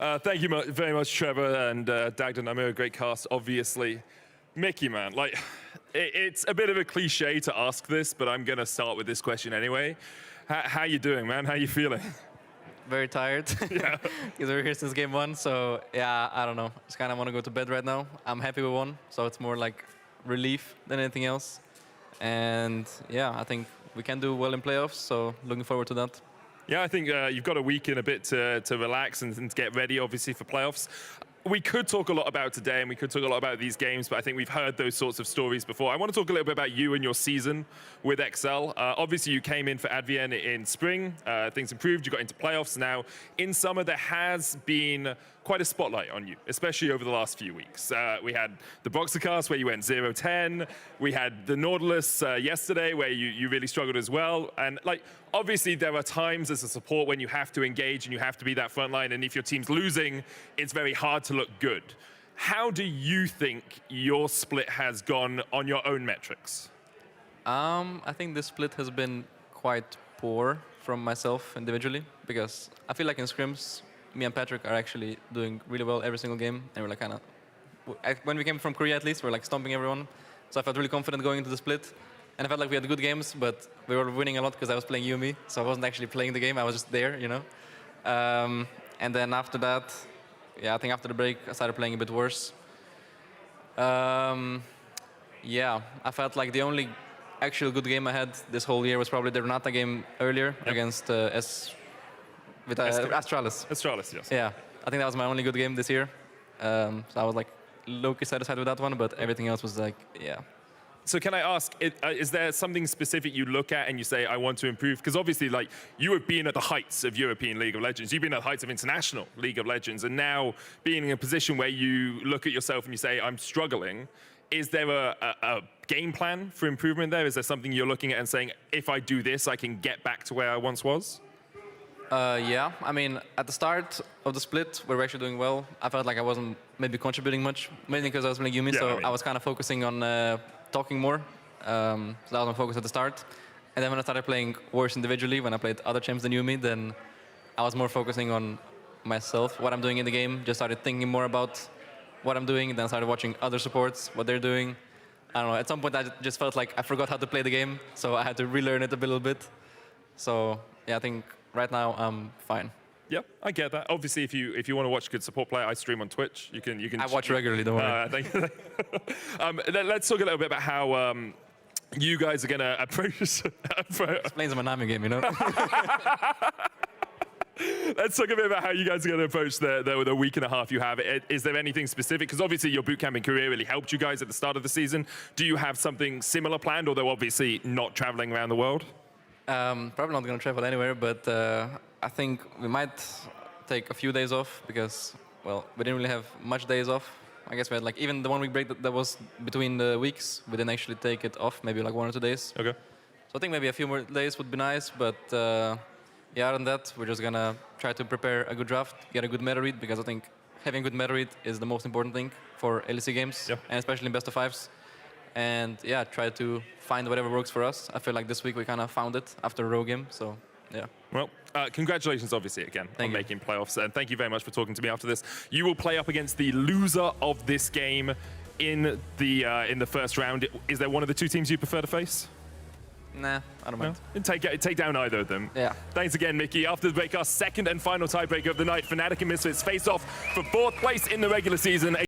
Thank you very much, Trevor and Dagden. I'm a great cast, obviously. Mickey, man, like, it's a bit of a cliche to ask this, but I'm gonna start with this question anyway. How you doing, man? How you feeling? Very tired. Yeah. Because we're here since game one, so yeah, I don't know. Just kind of want to go to bed right now. I'm happy we won, so it's more like relief than anything else. And yeah, I think we can do well in playoffs, so looking forward to that. Yeah, I think you've got a week in a bit to relax and to get ready, obviously, for playoffs. We could talk a lot about today, and we could talk a lot about these games, but I think we've heard those sorts of stories before. I want to talk a little bit about you and your season with XL. Obviously, you came in for Advien in spring. Things improved. You got into playoffs. Now, in summer, there has been quite a spotlight on you, especially over the last few weeks. We had the Boxercast, where you went 0-10. We had the Nautilus yesterday, where you really struggled as well. And like, obviously, there are times as a support when you have to engage and you have to be that front line. And if your team's losing, it's very hard to look good. How do you think your split has gone on your own metrics? I think this split has been quite poor from myself individually, because I feel like in scrims, me and Patrick are actually doing really well every single game. And we're like kind of, when we came from Korea at least, we're like stomping everyone. So I felt really confident going into the split. And I felt like we had good games, but we were winning a lot because I was playing Yumi. So I wasn't actually playing the game, I was just there, you know. And then after that, yeah, I think after the break, I started playing a bit worse. Yeah, I felt like the only actual good game I had this whole year was probably the Renata game earlier against Astralis. Astralis, yes. Yeah, I think that was my only good game this year. So I was like low-key satisfied with that one, but everything else was like, yeah. So can I ask, is there something specific you look at and you say, I want to improve? Because obviously, like, you have been at the heights of European League of Legends. You've been at the heights of International League of Legends. And now being in a position where you look at yourself and you say, I'm struggling, is there a game plan for improvement there? Is there something you're looking at and saying, if I do this, I can get back to where I once was? Yeah, I mean, at the start of the split, we were actually doing well. I felt like I wasn't maybe contributing much, mainly because I was playing Yumi, I was kind of focusing on talking more. So that was my focus at the start. And then when I started playing worse individually, when I played other champs than Yumi, then I was more focusing on myself, what I'm doing in the game, just started thinking more about what I'm doing, and then started watching other supports, what they're doing. I don't know, at some point I just felt like I forgot how to play the game, so I had to relearn it a little bit. So yeah, I think right now I'm fine. Yeah, I get that. Obviously, if you want to watch good support play, I stream on Twitch. You can. I watch regularly. Don't worry. Thank you. Let's talk a little bit about how you guys are going to approach. Explains my Nami game, you know. Let's talk a bit about how you guys are going to approach the week and a half you have. Is there anything specific? Because obviously your bootcamp in Korea really helped you guys at the start of the season. Do you have something similar planned, although obviously not traveling around the world? Probably not going to travel anywhere, but I think we might take a few days off because, well, we didn't really have much days off. I guess we had like even the 1 week break that was between the weeks, we didn't actually take it off, maybe like 1 or 2 days. Okay. So I think maybe a few more days would be nice, but yeah, other than that, we're just going to try to prepare a good draft, get a good meta read, because I think having good meta read is the most important thing for LEC games, and especially in best of fives. And yeah, try to find whatever works for us. I feel like this week we kind of found it after a row game, so yeah. Well, congratulations, obviously, again, on making playoffs. And thank you very much for talking to me after this. You will play up against the loser of this game in the first round. Is there one of the two teams you prefer to face? Nah, I don't mind. No? Take down either of them. Yeah. Thanks again, Mickey. After the break, our second and final tiebreaker of the night, Fnatic and Misfits face off for 4th place in the regular season.